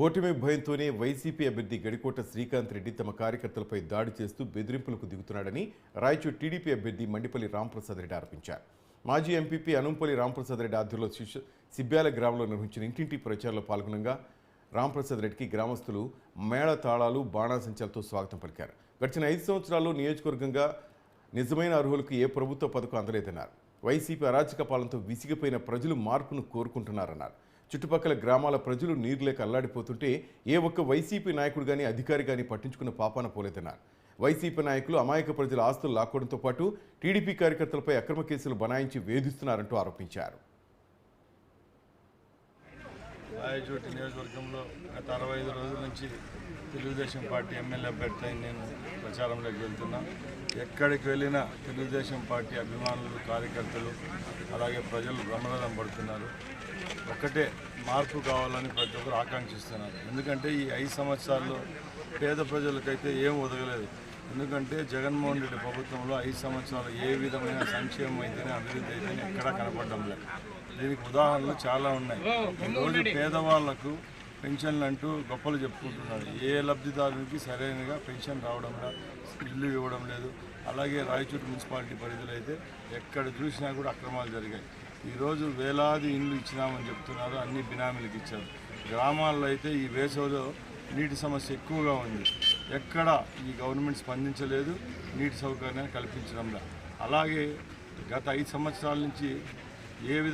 ఓటమి భయంతోనే వైసీపీ అభ్యర్థి గడికోట శ్రీకాంత్ రెడ్డి తమ కార్యకర్తలపై దాడి చేస్తూ బెదిరింపులకు దిగుతున్నాడని రాయచూరు టీడీపీ అభ్యర్థి మండిపల్లి రాంప్రసాద్ రెడ్డి ఆరోపించారు. మాజీ ఎంపీపీ అనుంపల్లి రాంప్రసాద్ రెడ్డి ఆధ్వర్యంలో సిబ్బ్యాల గ్రామంలో నిర్వహించిన ఇంటింటి ప్రచారంలో పాల్గొనగా రాంప్రసాద్ రెడ్డికి గ్రామస్తులు మేళ తాళాలు బాణాసంచాలతో స్వాగతం పలికారు. గడిచిన 5 సంవత్సరాల్లో నియోజకవర్గంగా నిజమైన అర్హులకు ఏ ప్రభుత్వ పథకం అందలేదన్నారు. వైసీపీ అరాచక పాలనతో విసిగిపోయిన ప్రజలు మార్పును కోరుకుంటున్నారన్నారు. చుట్టుపక్కల గ్రామాల ప్రజలు నీరు లేక అల్లాడిపోతుంటే ఏ ఒక్క వైసీపీ నాయకుడు కానీ అధికారి కానీ పట్టించుకున్న పాపాన పోలేదన్నారు. వైసీపీ నాయకులు అమాయక ప్రజల ఆస్తులు లాక్కోవడంతో పాటు టీడీపీ కార్యకర్తలపై అక్రమ కేసులు బనాయించి వేధిస్తున్నారంటూ ఆరోపించారు. రాయచోటి నియోజకవర్గంలో గత 65 రోజుల నుంచి తెలుగుదేశం పార్టీ ఎమ్మెల్యే అభ్యర్థి నేను ప్రచారంలోకి వెళ్తున్నా. ఎక్కడికి వెళ్ళినా తెలుగుదేశం పార్టీ అభిమానులు, కార్యకర్తలు, అలాగే ప్రజలు బ్రహ్మరథం పడుతున్నారు. ఒక్కటే మార్పు కావాలని ప్రతి ఒక్కరు ఆకాంక్షిస్తున్నారు. ఎందుకంటే ఈ 5 సంవత్సరాల్లో పేద ప్రజలకైతే ఏం ఒదగలేదు. ఎందుకంటే జగన్మోహన్ రెడ్డి ప్రభుత్వంలో 5 సంవత్సరాలు ఏ విధమైన సంక్షేమం అయితేనే, అభివృద్ధి అయితేనే ఎక్కడా కనపడడం లేదు. దీనికి ఉదాహరణలు చాలా ఉన్నాయి. ఈరోజు పేదవాళ్లకు పెన్షన్లు అంటూ గొప్పలు చెప్పుకుంటున్నారు. ఏ లబ్ధిదారునికి సరైనగా పెన్షన్ రావడం లేదు, ఇల్లు ఇవ్వడం లేదు. అలాగే రాయచూరు మున్సిపాలిటీ పరిధిలో అయితే ఎక్కడ చూసినా కూడా అక్రమాలు జరిగాయి. ఈరోజు వేలాది ఇండ్లు ఇచ్చినామని చెప్తున్నారు, అన్ని బినామీలకు ఇచ్చారు. గ్రామాల్లో అయితే ఈ వేసవిలో నీటి సమస్య ఎక్కువగా ఉంది. ఎక్కడ ఈ గవర్నమెంట్ స్పందించలేదు, నీటి సౌకర్యాన్ని కల్పించడంలో. అలాగే గత 5 సంవత్సరాల నుంచి ఏ